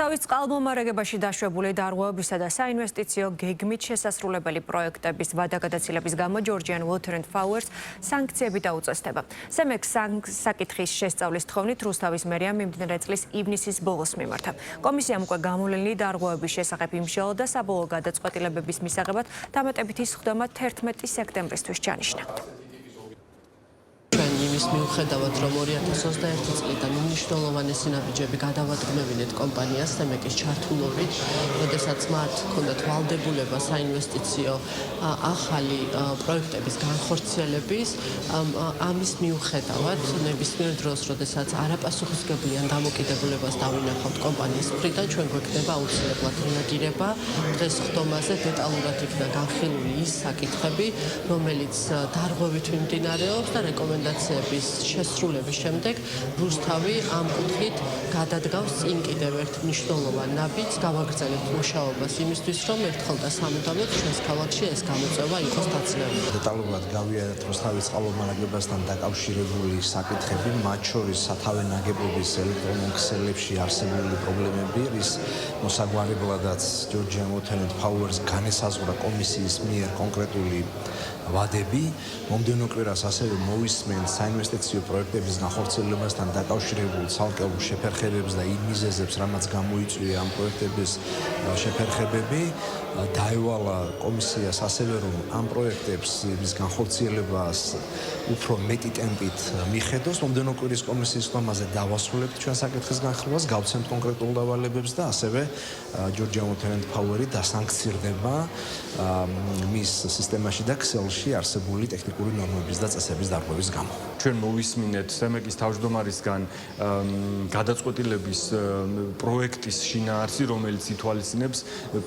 რუსთავის წყალმომარაგებაში დაშვებული დარღვევებისა და საინვესტიციო გეგმით შესასრულებელი პროექტების ვადაგადაცილების გამო Georgian Water and Power სანქციები დაუწესდება. სემექს საკითხის შესწავლის თხოვნით რუსთავის მერია მიმდინარე წლის ივნისის ბოლოს მიმართა. კომისიამ უკვე გამოვლენილი დარღვევების შესახებ იმსჯელა და საბოლოო გადაწყვეტილებების მისაღებად დამატებითი სხდომა 11 სექტემბრისთვის ჩანიშნა. იმის მიუხედავად, რომ 2021 წლიდან უმნიშვნელოვანესი ნაბიჯები გადავადგმევინეთ კომპანიას სემეკის ჩართულობით, როდესაც მათ ჰქონდათ ვალდებულება საინვესტიციო ახალი პროექტების განხორციელების, ამის მიუხედავად, ნებისმიერ დროს, როდესაც არაპასუხისმგებლიან დამოკიდებულებას დავინახავთ კომპანიის მხრიდან, ჩვენ გვექნება აუცილებლად რეაგირება. დღეს სხდომაზე დეტალურად იქნა განხილული ის საკითხები, რომელიც დარღვევით მიმდინარეობს და რეკომენდაციების შესრულების შემდეგ რუსთავი ამ კუთხით გადადგავს წინ კიდევ ერთ მნიშვნელოვან ნაბიჯს, გავაგრძელებთ მუშაობას იმისთვის, რომ ერთხელ და სამუდამოდ ჩვენს ქალაქში ეს გამოწვევა იყოს დაცლებული. დეტალურად გავიარეთ რუსთავის წყალმომარაგებასთან დაკავშირებული საკითხები, მათ შორის სათავე ნაგებობის ელექტრონულ ქსელებში არსებული პრობლემები, რის მოსაგვარებლადაც Georgian Water and Power განესაზღვრა კომისიის მიერ კონკრეტული ვადები. მომდევნო კვირას ასევე მოვისმენთ საინვესტიციო პროექტების განხორციელებასთან დაკავშირებულ ცალკეულ შეფერხებებს და იმ მიზეზებს, რამაც გამოიწვია ამ პროექტების შეფერხებები. დაევალა კომისიას ასევე, რომ ამ პროექტებს მის განხორციელებას უფრო მეტი ტემპით მიხედოს. მომდევნო კვირის კომისიის ხდომაზე დავასრულებთ ჩვენ საკითხის განხილვას, გავცემთ კონკრეტულ დავალებებს და ასევე Georgian Water and Power დასანქცირდება მის სისტემაში და ქსელში არსებული ტექნიკური ნორმების და წესების დარღვევის გამო. ჩვენ მოვისმინეთ სემეკის თავმჯდომარისგან გადაწყვეტილების პროექტის შინაარსი, რომელიც ითვალისწინებს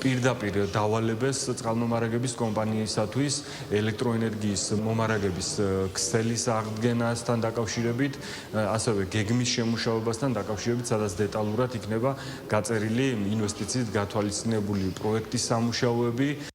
პირდაპირ დავალებას წყალმომარაგების კომპანიისათვის ელექტროენერგიის მომარაგების ქსელის აღდგენასთან დაკავშირებით, ასევე გეგმის შემუშავებასთან დაკავშირებით, სადაც დეტალურად იქნება გაწერილი ინვესტიციით გათვალისწინებული პროექტის სამუშაოები.